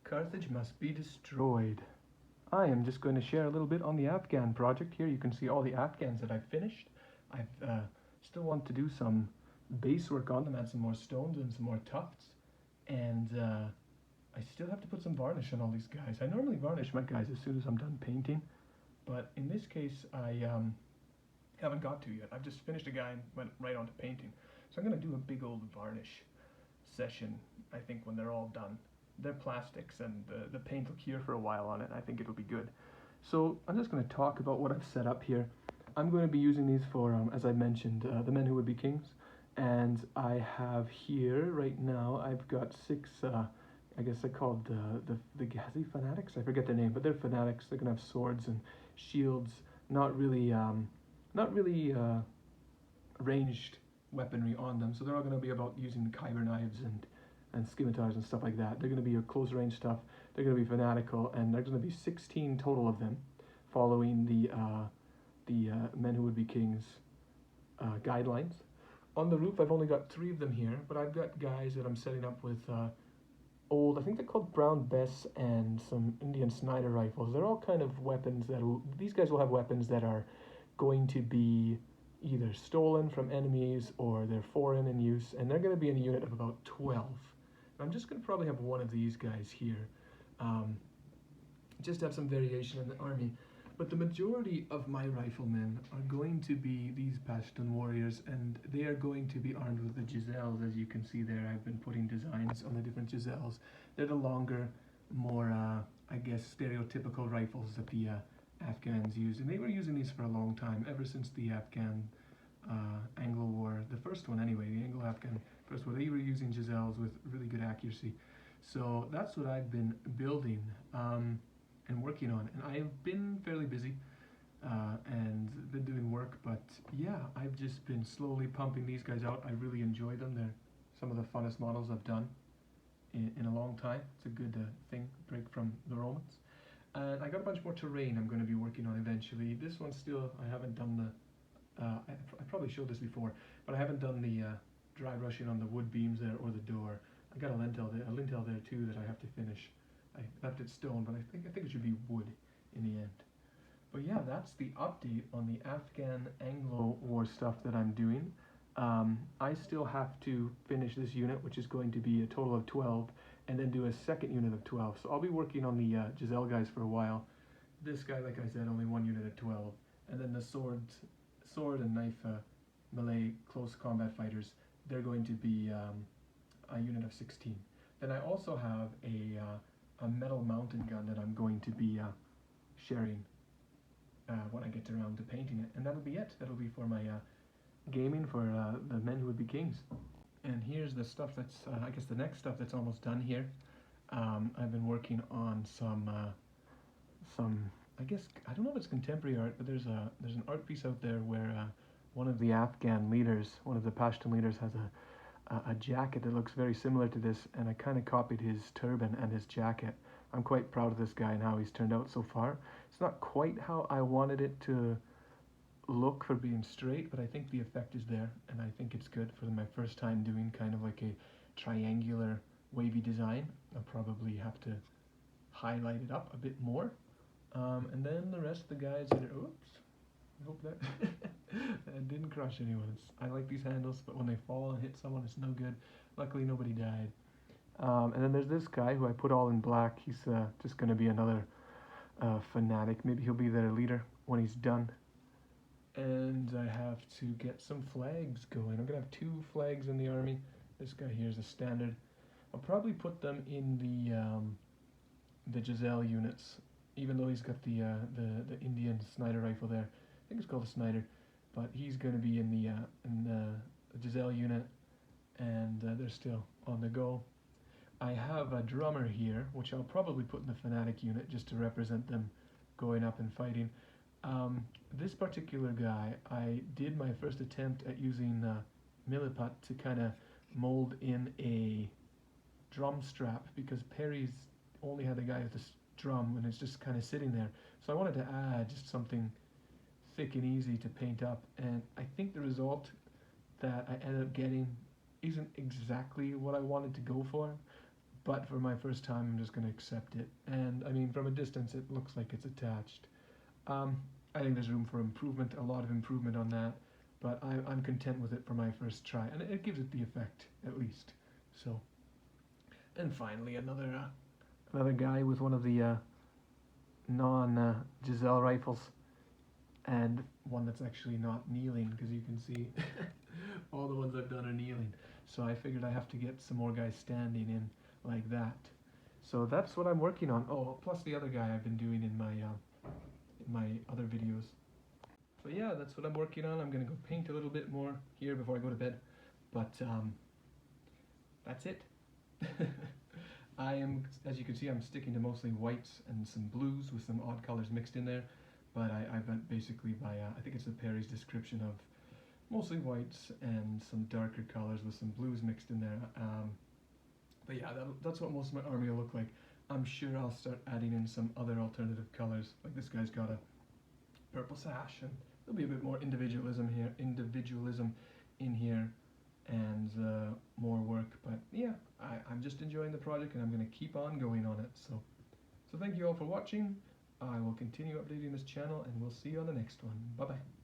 Carthage must be destroyed. I am just going to share a little bit on the Afghan project here. You can see all the Afghans that I've finished. I've still want to do some base work on them, add some more stones and some more tufts. And I still have to put some varnish on all these guys. I normally varnish my guys as soon as I'm done painting, but in this case I haven't got to yet. I've just finished a guy and went right on to painting. So I'm going to do a big old varnish session, I think, when they're all done. They're plastics and the paint will cure for a while on it. I think it'll be good. So I'm just going to talk about what I've set up here. I'm going to be using these for, as I mentioned, the men who would be kings. And I have here, right now, I've got 6, I guess they're called the Ghazi fanatics. I forget their name, but they're fanatics. They're going to have swords and shields, not really ranged weaponry on them. So they're all going to be about using kyber knives and scimitars and stuff like that. They're going to be a close range stuff. They're going to be fanatical, and there's going to be 16 total of them, following the men who would be kings guidelines. On the roof, I've only got 3 of them here, but I've got guys that I'm setting up with old, I think they're called Brown Bess, and some Indian Snider rifles. They're all kind of weapons these guys will have weapons that are going to be either stolen from enemies or they're foreign in use, and they're going to be in a unit of about 12. I'm just going to probably have one of these guys here, just to have some variation in the army. But the majority of my riflemen are going to be these Pashtun warriors, and they are going to be armed with the Giselles. As you can see there, I've been putting designs on the different Giselles. They're the longer, more, I guess, stereotypical rifles that the Afghans use. And they were using these for a long time, ever since the Afghan-anglo war, the first one anyway, the Anglo-Afghan first war. They were using Giselles with really good accuracy. So that's what I've been building. And working on, and I've been fairly busy and been doing work, but yeah, I've just been slowly pumping these guys out. I really enjoy them. They're some of the funnest models I've done in a long time. It's a good thing, break from the Romans. And I got a bunch more terrain I'm going to be working on eventually. This one still, I haven't done the, I probably showed this before, but I haven't done the dry brushing on the wood beams there or the door. I got a lintel there too that I have to finish. I left it stone, but I think it should be wood in the end. But yeah, that's the update on the Afghan-Anglo war stuff that I'm doing. I still have to finish this unit, which is going to be a total of 12, and then do a second unit of 12. So I'll be working on the Giselle guys for a while. This guy, like I said, only one unit of 12. And then the sword and knife melee close combat fighters, they're going to be a unit of 16. Then I also have a metal mountain gun that I'm going to be sharing when I get around to painting it, and that'll be it. That'll be for my gaming for the men who would be kings. And here's the stuff that's I guess the next stuff that's almost done here. I've been working on some I guess, I don't know if it's contemporary art, but there's an art piece out there where one of the Afghan leaders, one of the Pashtun leaders, has a jacket that looks very similar to this, and I kind of copied his turban and his jacket. I'm quite proud of this guy and how he's turned out so far. It's not quite how I wanted it to look for being straight, but I think the effect is there, and I think it's good for my first time doing kind of like a triangular wavy design. I'll probably have to highlight it up a bit more. And then the rest of the guys that are, oops, I hope that that didn't crush anyone. I like these handles, but when they fall and hit someone, it's no good. Luckily, nobody died. And then there's this guy who I put all in black. He's just going to be another fanatic. Maybe he'll be their leader when he's done. And I have to get some flags going. I'm going to have 2 flags in the army. This guy here is a standard. I'll probably put them in the Giselle units, even though he's got the Indian Snider rifle there. I think it's called a Snider, but he's going to be in the Giselle unit, and they're still on the go. I have a drummer here, which I'll probably put in the Fanatic unit just to represent them going up and fighting. This particular guy, I did my first attempt at using Milliput to kind of mold in a drum strap, because Perry's only had the guy with this drum and it's just kind of sitting there. So I wanted to add just something thick and easy to paint up, and I think the result that I ended up getting isn't exactly what I wanted to go for, but for my first time I'm just going to accept it. And I mean, from a distance it looks like it's attached. I think there's room for improvement, a lot of improvement on that, but I'm content with it for my first try, and it gives it the effect, at least. So, and finally another guy with one of the non-Giselle rifles, and one that's actually not kneeling, because you can see all the ones I've done are kneeling. So I figured I have to get some more guys standing in like that. So that's what I'm working on. Oh, plus the other guy I've been doing in my other videos. So yeah, that's what I'm working on. I'm gonna go paint a little bit more here before I go to bed, but that's it. I am, as you can see, I'm sticking to mostly whites and some blues with some odd colors mixed in there, but I went basically by, I think it's the Perry's description of mostly whites and some darker colors with some blues mixed in there. But yeah, that's what most of my army will look like. I'm sure I'll start adding in some other alternative colors, like this guy's got a purple sash, and there'll be a bit more individualism in here, and more work. But yeah, I'm just enjoying the project, and I'm going to keep on going on it. So thank you all for watching. I will continue updating this channel, and we'll see you on the next one. Bye bye.